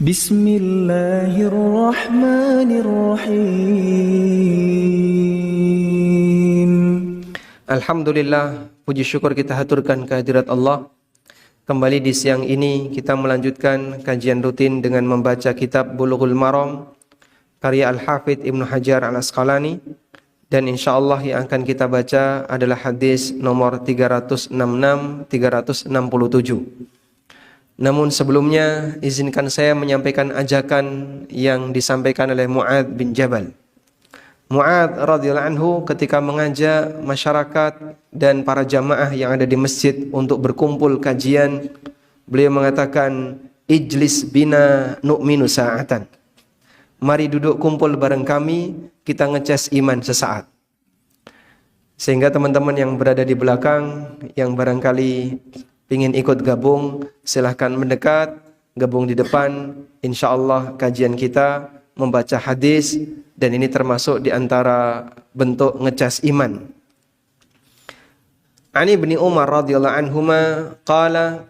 Bismillahirrahmanirrahim. Alhamdulillah, puji syukur kita haturkan kehadirat Allah. Kembali di siang ini kita melanjutkan kajian rutin dengan membaca kitab Bulughul Maram karya Al-Hafidz Ibnu Hajar Al-Asqalani, dan insyaallah yang akan kita baca adalah hadis nomor 366 367. Namun sebelumnya izinkan saya menyampaikan ajakan yang disampaikan oleh Mu'adz bin Jabal. Mu'adz radhiyallahu anhu ketika mengajak masyarakat dan para jamaah yang ada di masjid untuk berkumpul kajian, beliau mengatakan, "Ijlis bina nu'minu sa'atan." Mari duduk kumpul bareng kami, kita ngecas iman sesaat. Sehingga teman-teman yang berada di belakang yang barangkali ingin ikut gabung, silahkan mendekat, gabung di depan. InsyaAllah kajian kita membaca hadis, dan ini termasuk di antara bentuk ngecas iman. Ani bin Umar radhiyallahu anhuma qala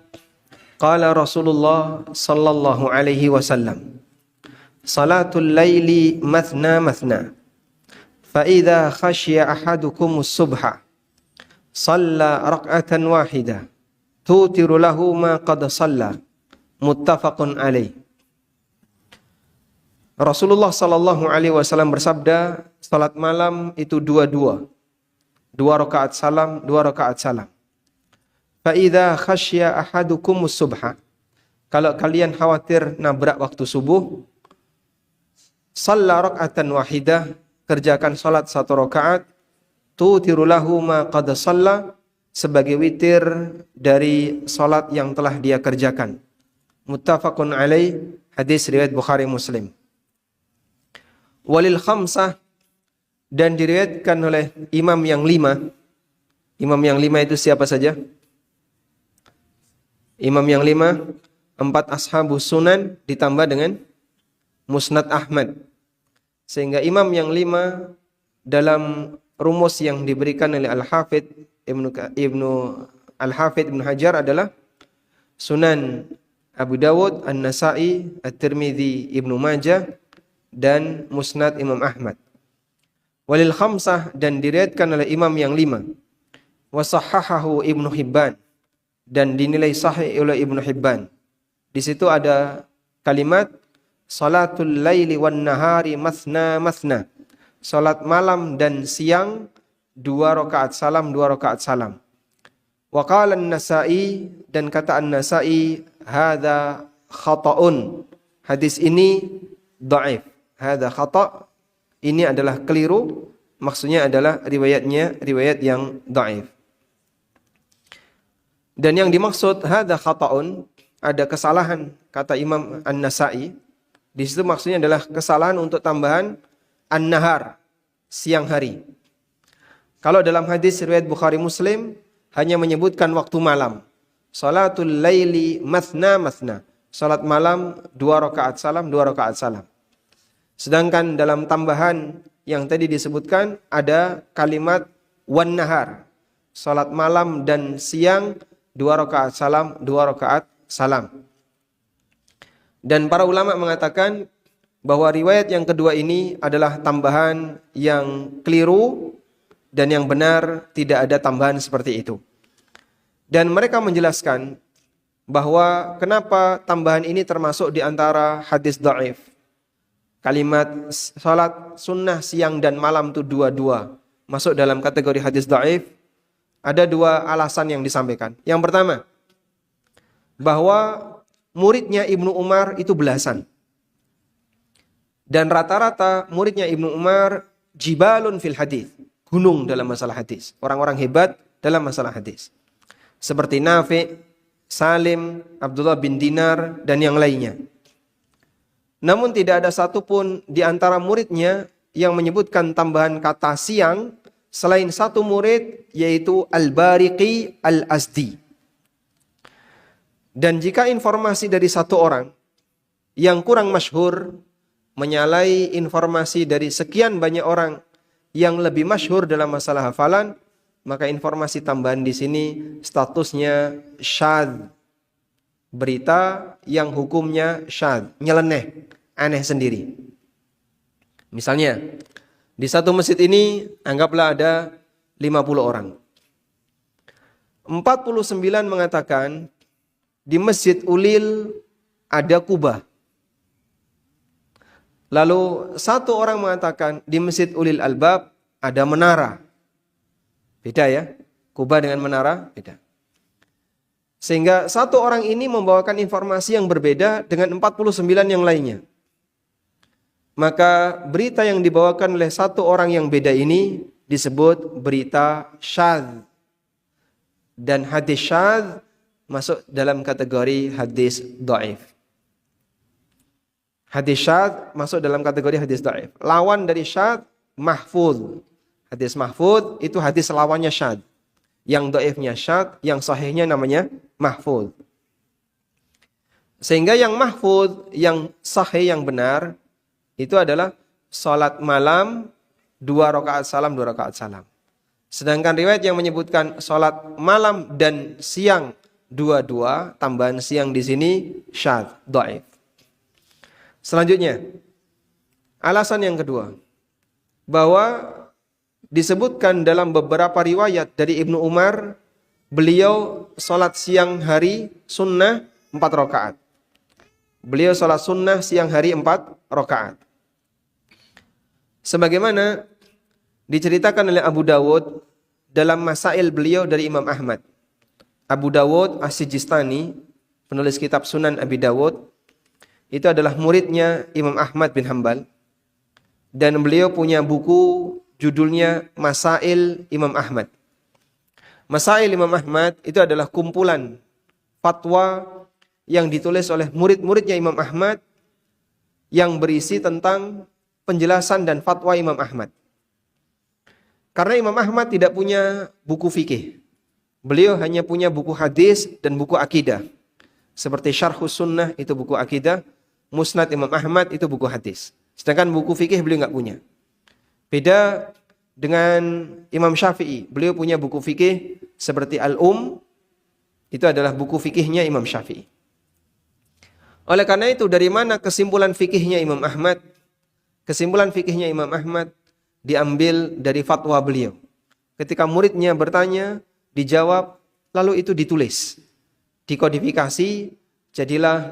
Rasulullah sallallahu alaihi wasallam, salatul laili mathna mathna, fa idza khashiya ahadukumus subha shalla rak'atan wahidah tutiru lahu ma qad shalla, muttafaqun alaih. Rasulullah sallallahu alaihi wasallam bersabda, salat malam itu dua rakaat salam, 2 rakaat salam. Fa idza khasya ahadukumus subha, kalau kalian khawatir nabrak waktu subuh, shalla rak'atan wahidah, kerjakan salat 1 rakaat, tutiru lahu ma qad shalla, sebagai witir dari salat yang telah dia kerjakan. Muttafaqun alaih, hadis riwayat Bukhari Muslim. Walil khamsah, dan diriwayatkan oleh imam yang 5. Imam yang 5 itu siapa saja? Imam yang 5, 4 ashabus sunan ditambah dengan Musnad Ahmad. Sehingga imam yang 5 dalam rumus yang diberikan oleh Al-Hafidz Ibnu Hajar adalah Sunan Abu Dawud, An-Nasa'i, At-Tirmidzi, Ibnu Majah, dan Musnad Imam Ahmad. Walil khamsah, dan diriwayatkan oleh imam yang 5. Wa sahhahahu Ibnu Hibban, dan dinilai sahih oleh Ibnu Hibban. Di situ ada kalimat salatul laili wan nahari mathna mathna, salat malam dan siang 2 rakaat salam, 2 rakaat salam. Wa qala An-Nasa'i, dan kata An-Nasa'i, hadza khata'un, hadis ini dhaif. Hadza khata', ini adalah keliru, maksudnya adalah riwayat yang dhaif. Dan yang dimaksud hadza khata'un, ada kesalahan, kata Imam An-Nasa'i. Di situ maksudnya adalah kesalahan untuk tambahan an-nahar, siang hari. Kalau dalam hadis riwayat Bukhari Muslim hanya menyebutkan waktu malam. Salatul laili mathna mathna, salat malam 2 rakaat salam, 2 rakaat salam. Sedangkan dalam tambahan yang tadi disebutkan ada kalimat wan nahar, salat malam dan siang 2 rakaat salam, 2 rakaat salam. Dan para ulama mengatakan bahwa riwayat yang kedua ini adalah tambahan yang keliru, dan yang benar tidak ada tambahan seperti itu. Dan mereka menjelaskan bahwa kenapa tambahan ini termasuk di antara hadis dhaif. Kalimat salat sunnah siang dan malam itu 2-2 masuk dalam kategori hadis dhaif. Ada 2 alasan yang disampaikan. Yang pertama, bahwa muridnya Ibnu Umar itu belasan. Dan rata-rata muridnya Ibnu Umar jibalun fil hadis, gunung dalam masalah hadis, orang-orang hebat dalam masalah hadis, seperti Nafi', Salim, Abdullah bin Dinar, dan yang lainnya. Namun tidak ada satupun di antara muridnya yang menyebutkan tambahan kata siang selain 1 murid, yaitu Al-Bariqi Al-Azdi. Dan jika informasi dari 1 orang yang kurang masyhur menyalahi informasi dari sekian banyak orang yang lebih masyhur dalam masalah hafalan, maka informasi tambahan di sini statusnya syadz. berita yang hukumnya syadz, nyeleneh, aneh sendiri. Misalnya, di satu masjid ini anggaplah ada 50 orang. 49 mengatakan di Masjid Ulil ada kubah. Lalu satu orang mengatakan di Masjid Ulil Albab ada menara. Beda ya, kubah dengan menara beda. Sehingga satu orang ini membawakan informasi yang berbeda dengan 49 yang lainnya. Maka berita yang dibawakan oleh satu orang yang beda ini disebut berita syadz. Dan hadis syadz masuk dalam kategori hadis dhaif. Hadis syadz masuk dalam kategori hadis dhaif. Lawan dari syadz mahfuz. Hadis mahfuz itu hadis lawannya syadz. Yang dhaifnya syadz, yang sahihnya namanya mahfuz. Sehingga yang mahfuz, yang sahih, yang benar itu adalah salat malam 2 rakaat salam, 2 rakaat salam. Sedangkan riwayat yang menyebutkan salat malam dan siang dua-dua, tambahan siang di sini syadz, dhaif. Selanjutnya, alasan yang kedua, bahwa disebutkan dalam beberapa riwayat dari Ibnu Umar, beliau salat siang hari sunnah 4 rakaat. Beliau salat sunnah siang hari 4 rakaat. Sebagaimana diceritakan oleh Abu Dawud dalam masail beliau dari Imam Ahmad. Abu Dawud As-Sijistani, penulis kitab Sunan Abi Dawud, itu adalah muridnya Imam Ahmad bin Hanbal. Dan beliau punya buku judulnya Masail Imam Ahmad. Masail Imam Ahmad itu adalah kumpulan fatwa yang ditulis oleh murid-muridnya Imam Ahmad yang berisi tentang penjelasan dan fatwa Imam Ahmad. Karena Imam Ahmad tidak punya buku fikih. Beliau hanya punya buku hadis dan buku akidah. Seperti Syarhus Sunnah itu buku akidah, Musnad Imam Ahmad itu buku hadis. Sedangkan buku fikih beliau nggak punya. Beda dengan Imam Syafi'i. Beliau punya buku fikih seperti itu adalah buku fikihnya Imam Syafi'i. Oleh karena itu, dari mana kesimpulan fikihnya Imam Ahmad? Kesimpulan fikihnya Imam Ahmad diambil dari fatwa beliau. Ketika muridnya bertanya, dijawab, lalu itu ditulis. Dikodifikasi, jadilah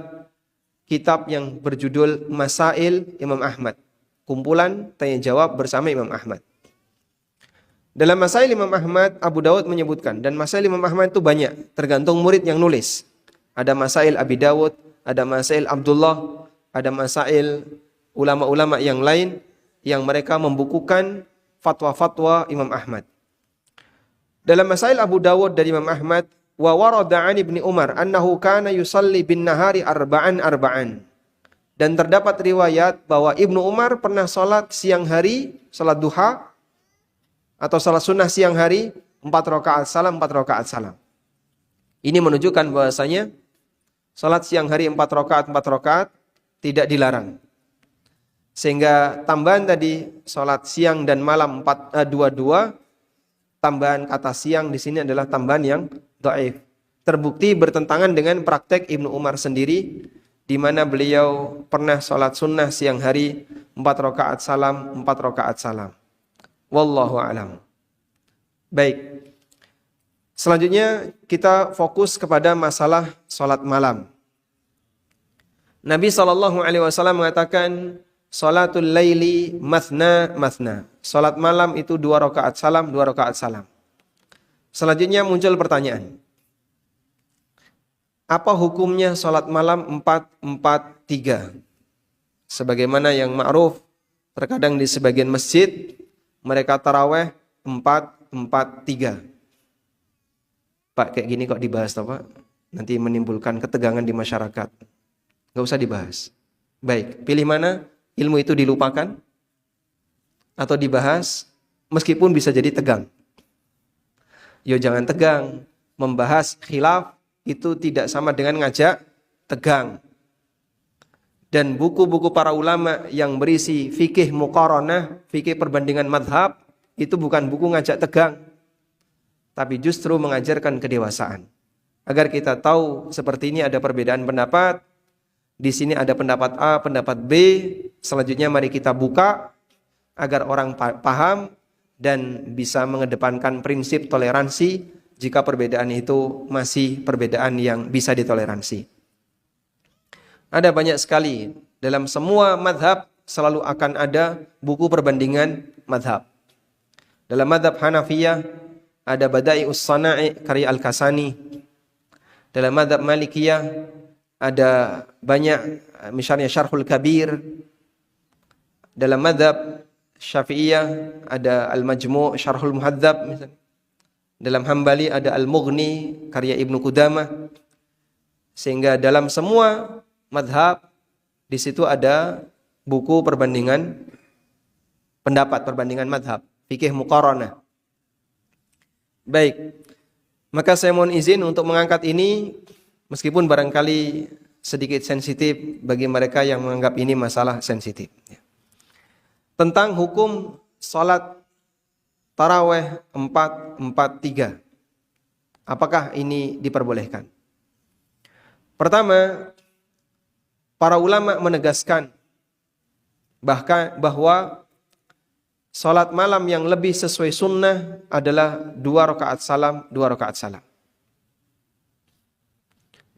kitab yang berjudul Masail Imam Ahmad. Kumpulan tanya jawab bersama Imam Ahmad. Dalam Masail Imam Ahmad, Abu Dawud menyebutkan, dan Masail Imam Ahmad itu banyak, tergantung murid yang nulis. Ada Masail Abi Dawud, ada Masail Abdullah, ada Masail ulama-ulama yang lain yang mereka membukukan fatwa-fatwa Imam Ahmad. Dalam Masail Abu Dawud dari Imam Ahmad, wa warada 'an Ibnu Umar annahu kana yusalli bin nahari arba'an. Dan terdapat riwayat bahwa Ibnu Umar pernah salat siang hari, salat duha atau salat sunnah siang hari 4 rakaat salam, 4 rakaat salam. Ini menunjukkan bahwasanya salat siang hari 4 rakaat tidak dilarang. Sehingga tambahan tadi salat siang dan malam 2-2, tambahan kata siang di sini adalah tambahan yang dhaif. Terbukti bertentangan dengan praktek Ibnu Umar sendiri, di mana beliau pernah salat sunnah siang hari 4 rakaat salam, 4 rakaat salam. Wallahu a'lam. Baik. Selanjutnya kita fokus kepada masalah salat malam. Nabi SAW mengatakan, salatul laili mathna. Salat malam itu 2 rakaat salam, 2 rakaat salam. Selanjutnya muncul pertanyaan. Apa hukumnya salat malam 4-4-3? Sebagaimana yang ma'ruf, terkadang di sebagian masjid mereka taraweh 4-4-3. Pak, kayak gini kok dibahas toh, Pak? Nanti menimbulkan ketegangan di masyarakat. Gak usah dibahas. Baik, pilih mana? Ilmu itu dilupakan atau dibahas meskipun bisa jadi tegang. Yo jangan tegang. Membahas khilaf itu tidak sama dengan ngajak tegang. Dan buku-buku para ulama yang berisi fikih muqaranah, fikih perbandingan madhab, itu bukan buku ngajak tegang, tapi justru mengajarkan kedewasaan. agar kita tahu seperti ini ada perbedaan pendapat. Di sini ada pendapat A, pendapat B. Selanjutnya mari kita buka agar orang paham dan bisa mengedepankan prinsip toleransi jika perbedaan itu masih perbedaan yang bisa ditoleransi. Ada banyak sekali, dalam semua madhab selalu akan ada buku perbandingan madhab. Dalam madhab Hanafiyah ada Bada'i'us Sana'i karya Al-Kasani. Dalam madhab Malikiyah ada banyak, misalnya Syarhul Kabir. Dalam madhab Syafi'iyah ada Al-Majmu' Syarhul Muhadzab misalnya. Dalam Hambali ada Al-Mughni karya Ibnu Qudamah. Sehingga dalam semua madhab di situ ada buku perbandingan pendapat, perbandingan madhab, fikih muqaranah. Baik, maka saya mohon izin untuk mengangkat ini meskipun barangkali sedikit sensitif bagi mereka yang menganggap ini masalah sensitif. Tentang hukum salat taraweh 4-4-3. Apakah ini diperbolehkan? Pertama, para ulama menegaskan bahwa salat malam yang lebih sesuai sunnah adalah 2 rakaat salam, 2 rakaat salam.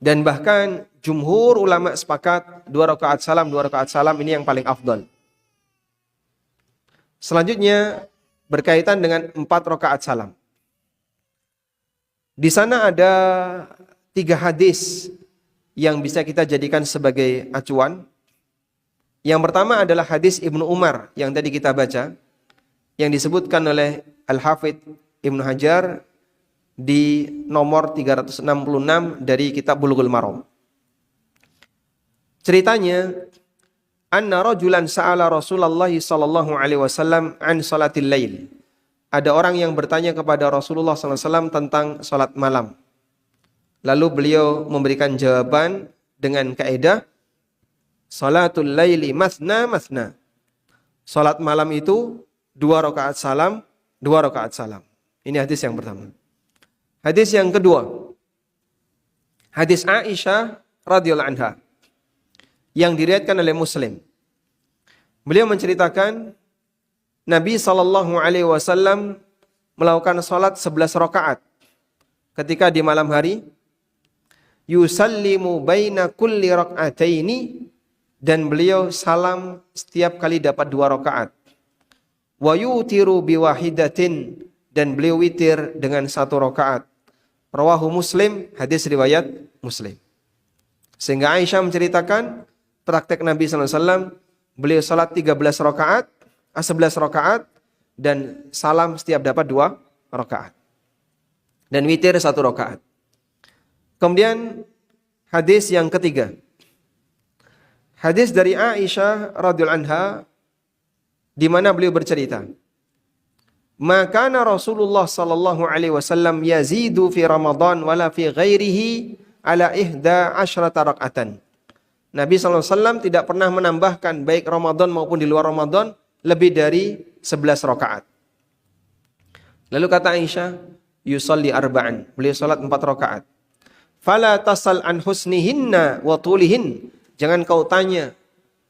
Dan bahkan jumhur ulama sepakat 2 rakaat salam, 2 rakaat salam ini yang paling afdal. Selanjutnya berkaitan dengan 4 rakaat salam. Di sana ada 3 hadis yang bisa kita jadikan sebagai acuan. Yang pertama adalah hadis Ibnu Umar yang tadi kita baca, yang disebutkan oleh Al-Hafidh Ibnu Hajar di nomor 366 dari kitab Bulughul Maram. Ceritanya, anna rajulan sa'ala Rasulullah sallallahu alaihi wasallam an salatil lail. Ada orang yang bertanya kepada Rasulullah sallallahu alaihi wasallam tentang salat malam. Lalu beliau memberikan jawaban dengan kaidah salatul laili masna masna. Salat malam itu 2 rakaat salam, 2 rakaat salam. Ini hadis yang pertama. Hadis yang kedua, hadis Aisyah radhiyallahu anha yang diriwayatkan oleh Muslim. Beliau menceritakan Nabi SAW melakukan salat 11 rakaat ketika di malam hari. Yusallimu baina kulli rak'ataini, dan beliau salam setiap kali dapat 2 rakaat. Wa yutiru biwahidatin, dan beliau witir dengan 1 rakaat. Rawahu Muslim, hadis riwayat Muslim. Sehingga Aisyah menceritakan praktek Nabi SAW, beliau salat 11 rakaat dan salam setiap dapat 2 rakaat. Dan witir 1 rakaat. Kemudian hadis yang ketiga. Hadis dari Aisyah radhiyallahu anha di mana beliau bercerita, maka Rasulullah sallallahu alaihi wasallam yazidu fi Ramadan wala fi ghairihi ala 11 raka'atan. Nabi sallallahu alaihi wasallam tidak pernah menambahkan baik Ramadan maupun di luar Ramadan lebih dari 11 rakaat. Lalu kata Aisyah, yusalli arba'an. Beliau salat 4 rakaat. Fala tasal an husnihinna wa tulihin. Jangan kau tanya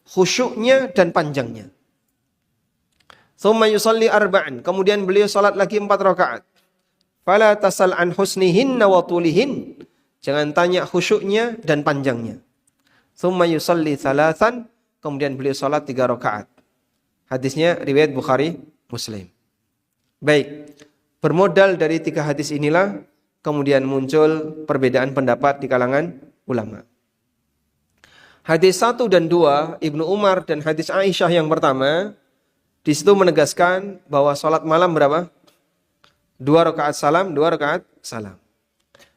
khusyuknya dan panjangnya. Thumma yusalli arba'an. Kemudian beliau salat lagi 4 rakaat. Fala tasal an husnihinna wa tulihin. Jangan tanya khusyuknya dan panjangnya. Thumma yusalli thalathan. Kemudian beliau salat 3 rakaat. Hadisnya riwayat Bukhari, Muslim. Baik, bermodal dari 3 hadis inilah kemudian muncul perbedaan pendapat di kalangan ulama. Hadis 1 dan 2 Ibnu Umar dan hadis Aisyah yang pertama, di situ menegaskan bahwa salat malam berapa? 2 rakaat salam, 2 rakaat salam.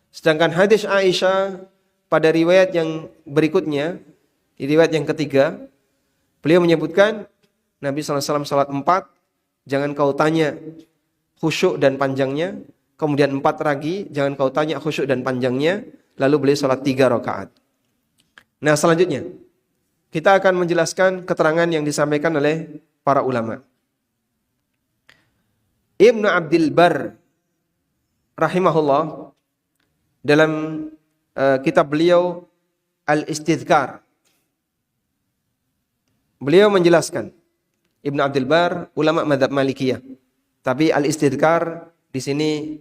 Sedangkan hadis Aisyah pada riwayat yang berikutnya, di riwayat yang ketiga, beliau menyebutkan Nabi SAW salat 4, jangan kau tanya khusyuk dan panjangnya. Kemudian 4 lagi, jangan kau tanya khusyuk dan panjangnya. Lalu beliau salat 3 rakaat. Nah selanjutnya, kita akan menjelaskan keterangan yang disampaikan oleh para ulama. Ibnu Abdul Bar rahimahullah dalam kitab beliau Al-Istidhkar. Beliau menjelaskan, Ibnu Abdul Bar, ulama mazhab Malikiyah. Tapi Al-Istidhkar di sini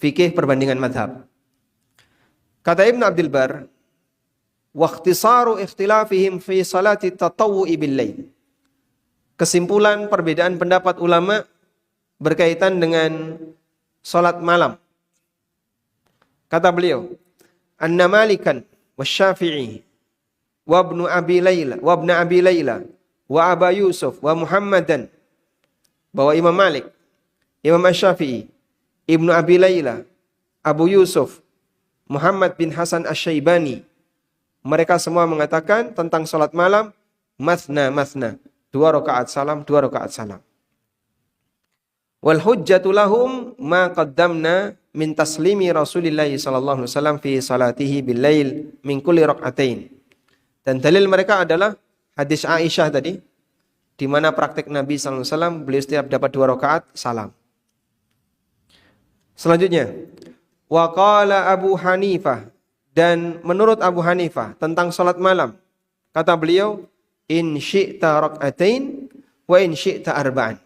fikih perbandingan mazhab. Kata Ibnu Abdul Bar, wa ikhtisaru ikhtilafihim fi salati tatawwu'i bil lail. Kesimpulan perbedaan pendapat ulama berkaitan dengan salat malam. Kata beliau, anna Malikan wa Syafi'i wa Ibnu Abi Layla wa Aba Yusuf wa Muhammadan, bahwa Imam Malik, Imam Syafi'i, Ibnu Abi Layla, Abu Yusuf, Muhammad bin Hasan Asy-Syaibani, mereka semua mengatakan tentang salat malam mathna, 2 rakaat salam, 2 rakaat salam. Wal hujjatu lahum ma qaddamna min taslimi Rasulillah sallallahu alaihi wasallam fi salatihi bil lail min kulli rak'atain. Dan dalil mereka adalah hadis Aisyah tadi, di mana praktik Nabi sallallahu alaihi wasallam beliau setiap dapat 2 rakaat salam. Selanjutnya, wa qala Abu Hanifah, dan menurut Abu Hanifah tentang salat malam, kata beliau, in syi'ta rak'atain wa in syi'ta arba'an.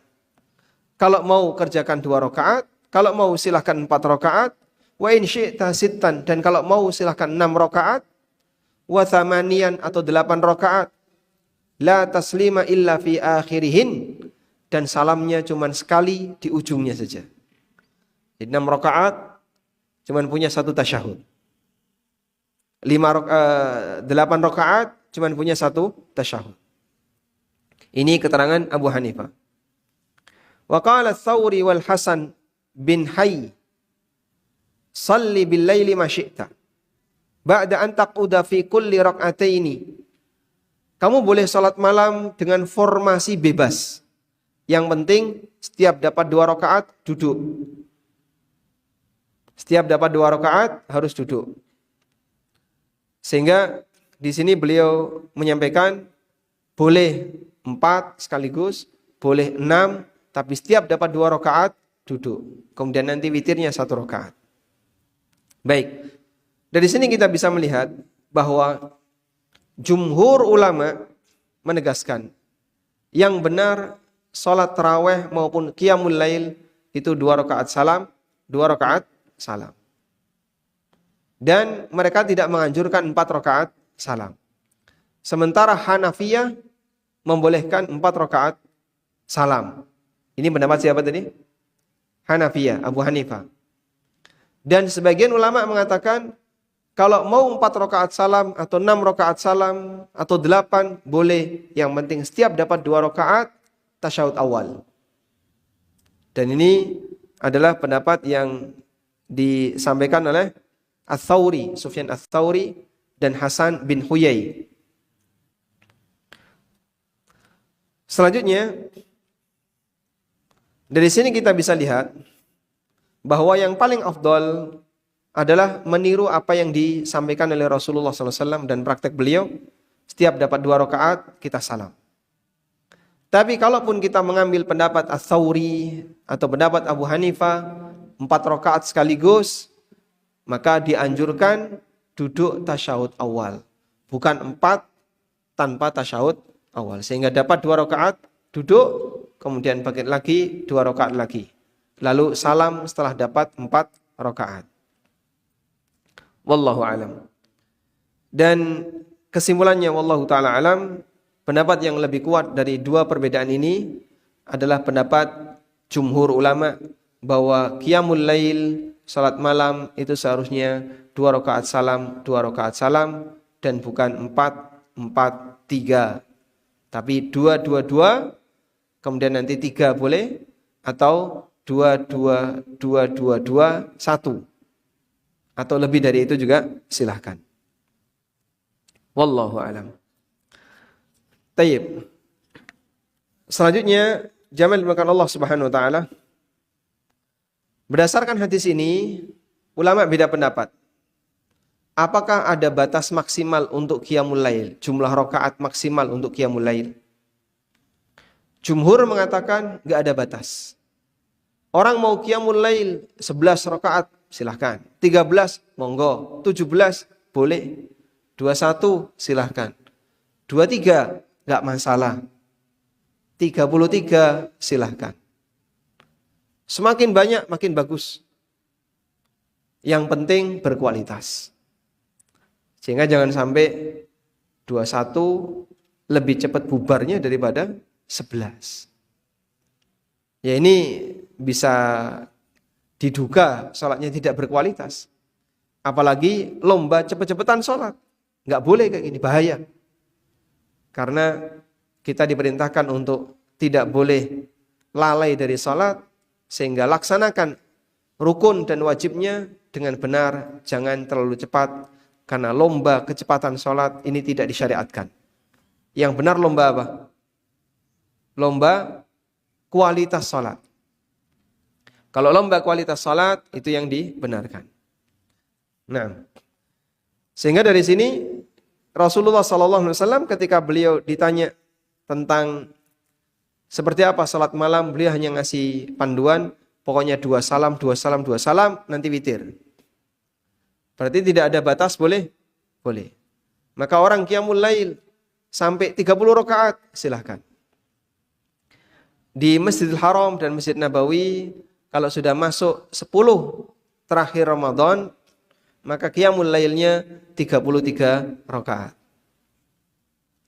Kalau mau kerjakan 2 rakaat, kalau mau silahkan 4 rakaat, wa in syi'ta sittan, dan kalau mau silahkan 6 rakaat, wa thamaniyan atau 8 rakaat, la taslima illa fi akhirihin, dan salamnya cuman sekali di ujungnya saja. Jadi 6 rakaat cuman punya 1 tasyahud. 8 rakaat cuman punya 1 tasyahud. Ini keterangan Abu Hanifah. Wa qala Tsawri wal Hasan bin Hayy, salli bil laili ma syi'ta ba'da an taquda fi kulli rak'ataini. Kamu boleh salat malam dengan formasi bebas. Yang penting setiap dapat 2 rakaat duduk. Setiap dapat 2 rakaat harus duduk. Sehingga di sini beliau menyampaikan boleh 4 sekaligus, boleh 6, tapi setiap dapat 2 rakaat duduk. Kemudian nanti witirnya 1 rakaat. Baik. Dari sini kita bisa melihat bahwa jumhur ulama menegaskan yang benar salat tarawih maupun qiyamul lail itu 2 rakaat salam, 2 rakaat salam. Dan mereka tidak menganjurkan 4 rakaat salam. Sementara Hanafiyah membolehkan 4 rakaat salam. Ini pendapat siapa tadi? Hanafiyah, Abu Hanifah. Dan sebagian ulama mengatakan kalau mau 4 rakaat salam atau 6 rakaat salam atau 8 boleh. Yang penting setiap dapat 2 rakaat tasyahud awal. Dan ini adalah pendapat yang disampaikan oleh Ats-Tsauri, Sufyan Ats-Tsauri dan Hasan bin Huyai. Selanjutnya, dari sini kita bisa lihat bahwa yang paling afdal adalah meniru apa yang disampaikan oleh Rasulullah SAW dan praktek beliau. Setiap dapat 2 rakaat kita salam. Tapi kalaupun kita mengambil pendapat Ats-Tsauri atau pendapat Abu Hanifah 4 rakaat sekaligus, maka dianjurkan duduk tasyahud awal, bukan 4 tanpa tasyahud awal. Sehingga dapat 2 rakaat duduk, kemudian bangkit lagi 2 rakaat lagi. Lalu salam setelah dapat 4 rakaat. Wallahu alam. Dan kesimpulannya wallahu taala alam, pendapat yang lebih kuat dari 2 perbedaan ini adalah pendapat jumhur ulama bahwa qiyamul lail, salat malam itu seharusnya 2 rakaat salam, 2 rakaat salam, dan bukan 4-4-3. Tapi 2-2-2, kemudian nanti 3 boleh, atau 2-2-2-2-2-1. Atau lebih dari itu juga silahkan. Wallahu alam. Tayyib. Selanjutnya, jamaah dimuliakan Allah Subhanahu wa taala. Berdasarkan hadis ini, ulama beda pendapat. Apakah ada batas maksimal untuk qiyamul lail? Jumlah rakaat maksimal untuk qiyamul lail? Jumhur mengatakan enggak ada batas. Orang mau qiyamul lail 11 rakaat silahkan. 13 monggo. 17 boleh. 21 silahkan. 23 nggak masalah. 33 silahkan. Semakin banyak makin bagus. Yang penting berkualitas. Sehingga jangan sampai 21 lebih cepat bubarnya daripada 11. Ya ini bisa diduga sholatnya tidak berkualitas. Apalagi lomba cepet-cepetan sholat. Nggak boleh kayak gini, bahaya. Karena kita diperintahkan untuk tidak boleh lalai dari sholat, sehingga laksanakan rukun dan wajibnya dengan benar, jangan terlalu cepat, karena lomba kecepatan sholat ini tidak disyariatkan. Yang benar lomba apa? Lomba kualitas sholat. Kalau lomba kualitas sholat itu yang dibenarkan. Nah, sehingga dari sini Rasulullah SAW ketika beliau ditanya tentang seperti apa sholat malam, beliau hanya ngasih panduan, pokoknya 2 salam, 2 salam, 2 salam, nanti witir. Berarti tidak ada batas, boleh? Boleh. Maka orang qiyamul lail sampai 30 rakaat, silahkan. Di Masjidil Haram dan Masjid Nabawi, kalau sudah masuk 10 terakhir Ramadan, maka qiyamul lailnya 33 rakaat.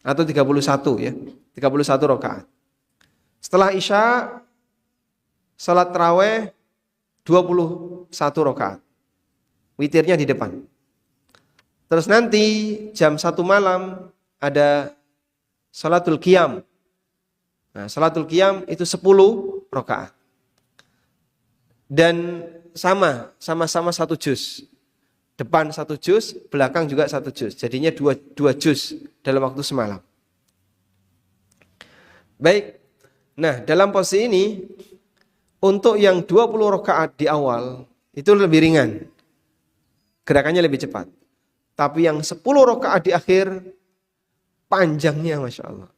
Atau 31 ya, 31 rakaat. Setelah Isya, salat tarawih 21 rakaat. Witirnya di depan. Terus nanti jam 1 malam ada salatul qiyam. Nah, salatul qiyam itu 10 rakaat. Dan sama-sama 1 juz. Depan 1 juz, belakang juga 1 juz. Jadinya 2 juz dalam waktu semalam. Baik. Nah, dalam posisi ini untuk yang 20 rakaat di awal itu lebih ringan. Gerakannya lebih cepat. Tapi yang 10 rakaat di akhir panjangnya Masya Allah.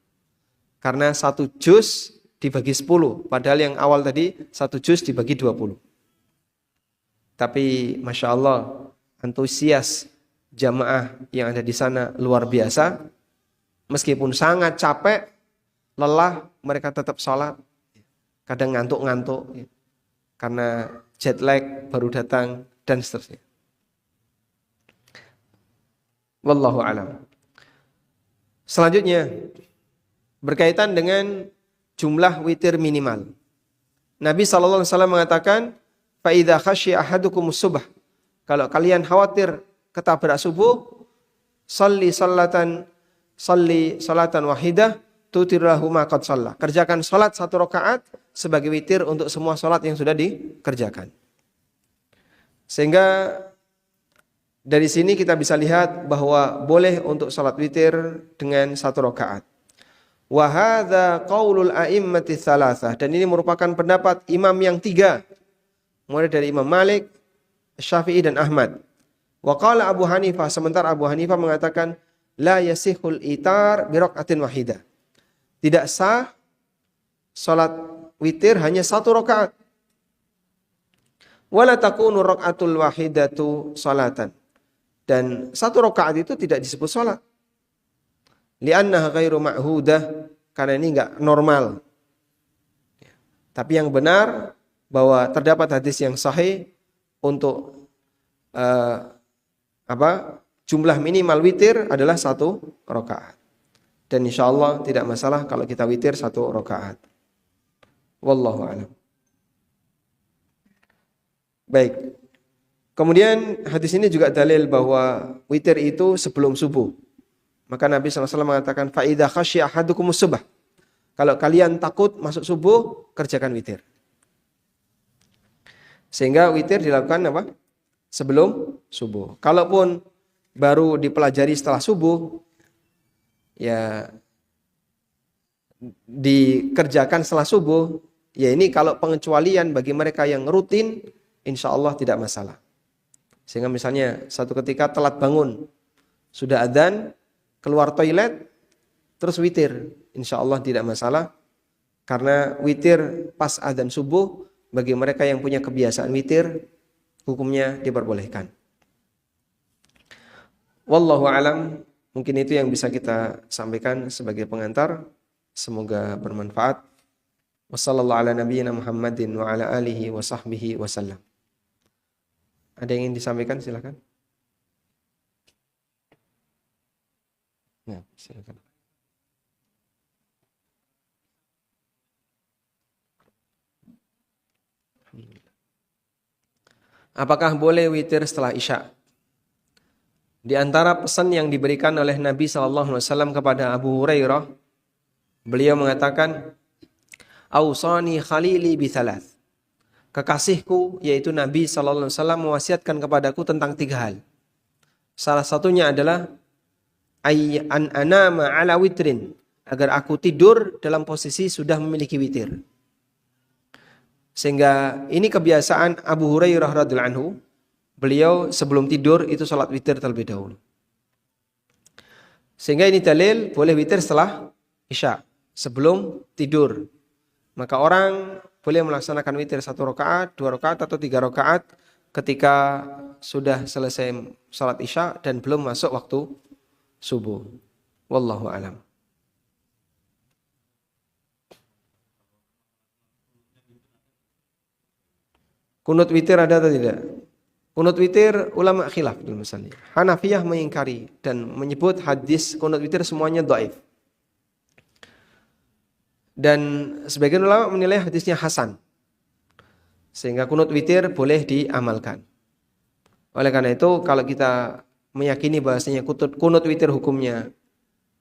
Karena 1 juz dibagi 10. Padahal yang awal tadi 1 juz dibagi 20. Tapi Masya Allah, antusias jamaah yang ada di sana luar biasa. Meskipun sangat capek, lelah, mereka tetap sholat. Kadang ngantuk-ngantuk. Karena jet lag baru datang dan seterusnya. Wallahu a'lam. Selanjutnya, berkaitan dengan jumlah witir minimal. Nabi SAW mengatakan, فَإِذَا خَشِيَ أَحَدُكُمُ الصُّبْحَ. Kalau kalian khawatir ketabrak subuh, salli salatan wahidah, tutirlahu ma qad shalla. Kerjakan salat 1 rakaat sebagai witir untuk semua salat yang sudah dikerjakan. Sehingga dari sini kita bisa lihat bahwa boleh untuk salat witir dengan 1 rakaat. Wa hadza qaulul a'immati tsalatsah, dan ini merupakan pendapat imam yang 3. Mulai dari Imam Malik, Syafi'i dan Ahmad. Wa qala Abu Hanifah, sementara Abu Hanifah mengatakan la yasihul itar bi rakaatin wahidah. Tidak sah salat witir hanya 1 rakaat. Wala takunu rakaatul wahidatu salatan. Dan 1 rakaat itu tidak disebut salat. Li'annaha ghairu ma'hudah, karena ini enggak normal. Tapi yang benar bahwa terdapat hadis yang sahih untuk jumlah minimal witir adalah 1 rakaat. Dan insyaallah tidak masalah kalau kita witir 1 rakaat. Wallahu a'lam. Baik. Kemudian hadis ini juga dalil bahwa witir itu sebelum subuh. Maka Nabi SAW mengatakan, فَإِذَا خَشِيَ أَحَدُكُمُ الصُّبْحَ. Kalau kalian takut masuk subuh, kerjakan witir. Sehingga witir dilakukan apa? Sebelum subuh. Kalaupun baru dipelajari setelah subuh, ya dikerjakan setelah subuh, ya ini kalau pengecualian bagi mereka yang rutin, insya Allah tidak masalah. Sehingga misalnya satu ketika telat bangun, sudah adzan, keluar toilet, terus witir, insya Allah tidak masalah. Karena witir pas adzan subuh, bagi mereka yang punya kebiasaan witir, hukumnya diperbolehkan. Wallahu alam, mungkin itu yang bisa kita sampaikan sebagai pengantar. Semoga bermanfaat. Wassallallahu ala nabiyyina Muhammadin wa ala alihi wa sahbihi wasallam. Ada yang ingin disampaikan, silakan. Ya, silakan. Apakah boleh witir setelah Isya? Di antara pesan yang diberikan oleh Nabi SAW kepada Abu Hurairah, beliau mengatakan, Ausani khalili bithalath. Kekasihku, yaitu Nabi SAW, mewasiatkan kepadaku tentang 3 hal. Salah satunya adalah an anama ala witrin, agar aku tidur dalam posisi sudah memiliki witir. Sehingga ini kebiasaan Abu Hurairah radhiyallahu anhu. Beliau sebelum tidur itu sholat witir terlebih dahulu. Sehingga ini dalil boleh witir setelah Isya, sebelum tidur. Maka orang boleh melaksanakan witir 1 rakaat, 2 rakaat atau 3 rakaat ketika sudah selesai sholat Isya dan belum masuk waktu subuh. Wallahu alam. Kunut witir ada atau tidak? Kunut witir ulama khilaf dalam masalah. Hanafiyah mengingkari dan menyebut hadis kunut witir semuanya dhaif. Dan sebagian ulama menilai hadisnya hasan. Sehingga kunut witir boleh diamalkan. Oleh karena itu kalau kita meyakini bahasanya kunut witir hukumnya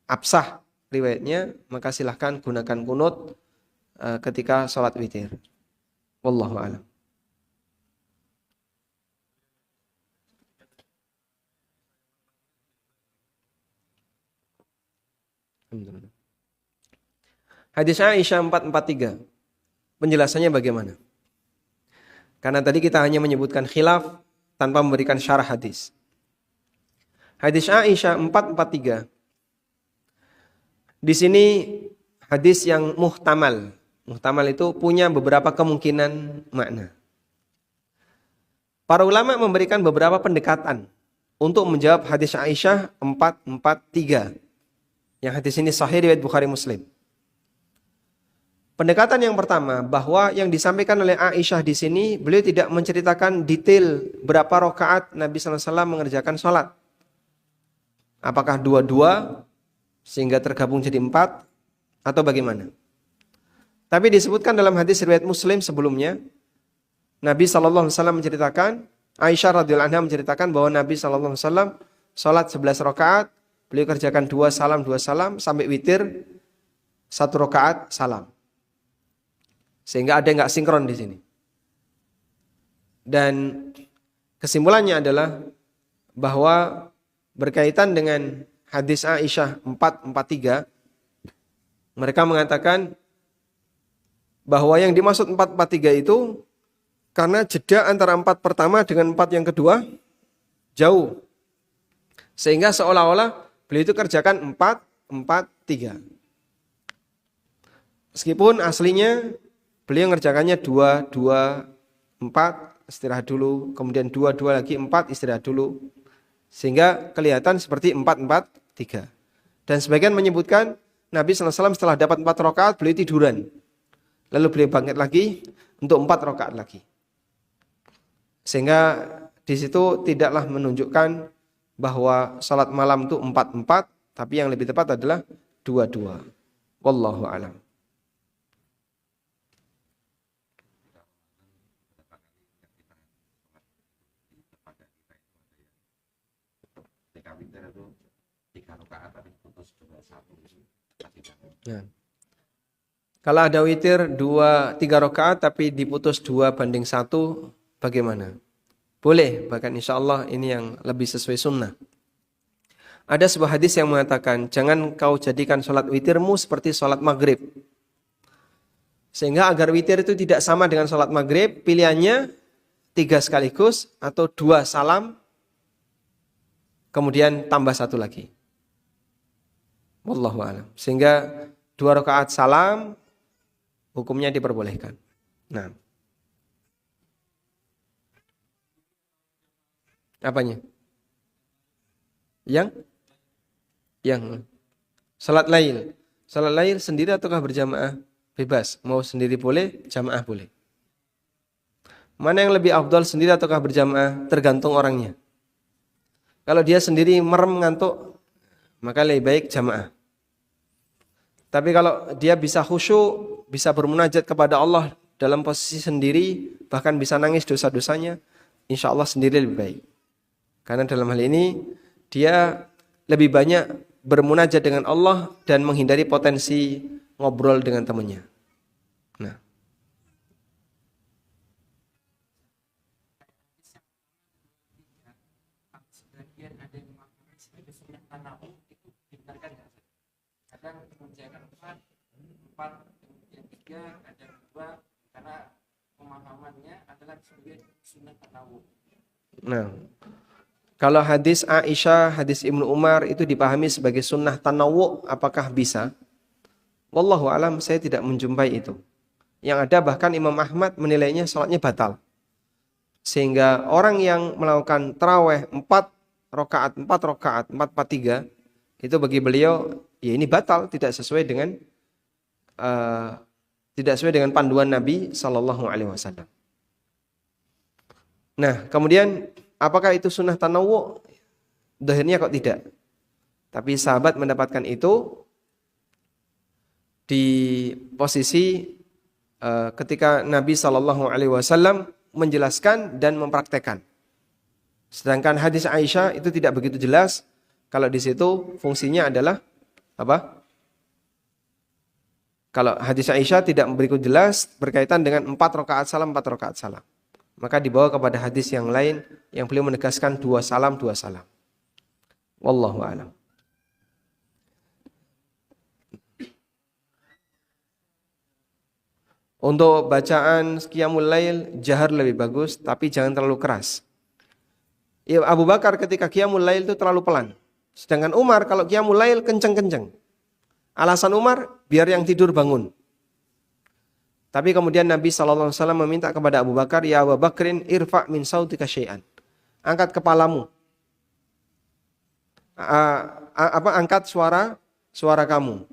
absah riwayatnya, maka silahkan gunakan kunut ketika sholat witir. Wallahu a'lam. Hadis Aisyah 443. Penjelasannya bagaimana? Karena tadi kita hanya menyebutkan khilaf tanpa memberikan syarah hadis. Hadis Aisyah 443. Di sini hadis yang muhtamal. Muhtamal itu punya beberapa kemungkinan makna. Para ulama memberikan beberapa pendekatan untuk menjawab hadis Aisyah 443. Yang hadis ini sahih riwayat Bukhari Muslim. Pendekatan yang pertama, bahwa yang disampaikan oleh Aisyah di sini, beliau tidak menceritakan detail berapa rakaat Nabi SAW mengerjakan sholat. Apakah 2-2 sehingga tergabung jadi 4 atau bagaimana? Tapi disebutkan dalam hadis riwayat Muslim sebelumnya, Nabi SAW menceritakan, Aisyah radhiyallahu anha menceritakan bahwa Nabi SAW sholat 11 rakaat, beliau kerjakan 2 salam sampai witir 1 rakaat salam. Sehingga ada yang nggak sinkron di sini. Dan kesimpulannya adalah bahwa berkaitan dengan hadis Aisyah 443, mereka mengatakan bahwa yang dimaksud 443 itu karena jeda antara 4 pertama dengan 4 yang kedua jauh. Sehingga seolah-olah beliau itu kerjakan 4-4-3. Meskipun aslinya beliau ngerjakannya 2-2-4, istirahat dulu, kemudian 2-2 lagi 4, istirahat dulu. Sehingga kelihatan seperti 4-4-3. Dan sebagian menyebutkan Nabi SAW setelah dapat 4 rakaat beliau tiduran. Lalu beliau bangkit lagi untuk 4 rakaat lagi. Sehingga di situ tidaklah menunjukkan bahwa salat malam itu 4-4, tapi yang lebih tepat adalah 2-2. Wallahu a'lam. Ya. Kalau ada witir 2-3 rakaat tapi diputus 2:1, bagaimana? Boleh, bahkan insya Allah ini yang lebih sesuai sunnah. Ada sebuah hadis yang mengatakan, jangan kau jadikan sholat witirmu seperti sholat maghrib. Sehingga agar witir itu tidak sama dengan sholat maghrib, pilihannya 3 sekaligus atau 2 salam, kemudian tambah 1 lagi. Wallahu a'lam. Sehingga 2 rakaat salam hukumnya diperbolehkan. Nah. Apanya? Yang salat lail. Salat lail sendiri ataukah berjamaah? Bebas. Mau sendiri boleh, jamaah boleh. Mana yang lebih afdal, sendiri ataukah berjamaah? Tergantung orangnya. Kalau dia sendiri merem ngantuk, maka lebih baik jamaah. Tapi kalau dia bisa khusyuk, bisa bermunajat kepada Allah dalam posisi sendiri, bahkan bisa nangis dosa-dosanya, insya Allah sendiri lebih baik. Karena dalam hal ini, dia lebih banyak bermunajat dengan Allah dan menghindari potensi ngobrol dengan temannya. Nah. Kadang mengerjakan empat, yang tiga, ada dua, karena pemahamannya adalah sebagai sunnah tanawu. Nah, kalau hadis Aisyah, hadis Ibnu Umar itu dipahami sebagai sunnah tanawu, apakah bisa? Wallahu alam, saya tidak menjumpai itu. Yang ada bahkan Imam Ahmad menilainya salatnya batal. Sehingga orang yang melakukan tarawih 4 rakaat, 4, 3, itu bagi beliau ya ini batal, tidak sesuai dengan panduan Nabi Sallallahu Alaihi Wasallam. Nah, kemudian apakah itu sunnah tanawu? Dohirnya kok tidak. Tapi sahabat mendapatkan itu di posisi ketika Nabi Sallallahu Alaihi Wasallam menjelaskan dan mempraktekkan. Sedangkan hadis Aisyah itu tidak begitu jelas. Kalau di situ fungsinya adalah apa? Kalau hadis Aisyah tidak berikut jelas berkaitan dengan 4 rakaat salam, 4 rakaat salam. Maka dibawa kepada hadis yang lain yang beliau menegaskan 2 salam, 2 salam. Wallahu a'lam. Untuk bacaan qiyamul lail jahar lebih bagus, tapi jangan terlalu keras. Ya, Abu Bakar ketika qiyamul lail itu terlalu pelan. Sedangkan Umar kalau qiyamul lail kenceng-kenceng. Alasan Umar biar yang tidur bangun. Tapi kemudian Nabi SAW meminta kepada Abu Bakar, ya Abu Bakrin irfa' min sautika syai'an. Angkat kepalamu. Angkat suara kamu.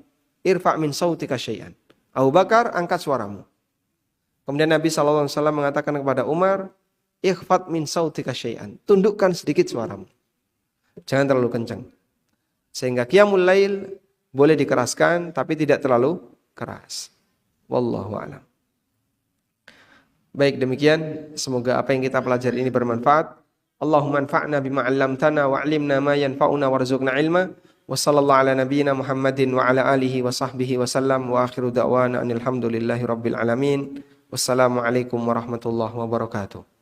Irfa' min sautika syai'an. Abu Bakar, angkat suaramu. Kemudian Nabi SAW mengatakan kepada Umar, ikhfat min sautika syai'an. Tundukkan sedikit suaramu. Jangan terlalu kencang. Sehingga qiyamul lail boleh dikeraskan tapi tidak terlalu keras. Wallahu a'lam. Baik, demikian semoga apa yang kita pelajari ini bermanfaat. Allahumma anfa'na bima 'allamtana wa 'allimna ma yanfa'una warzuqna ilma. Wa sallallahu ala nabiyyina Muhammadin wa ala alihi wa sahbihi wa sallam wa akhiru da'wana alhamdulillahi rabbil alamin. Wassalamualaikum warahmatullahi wabarakatuh.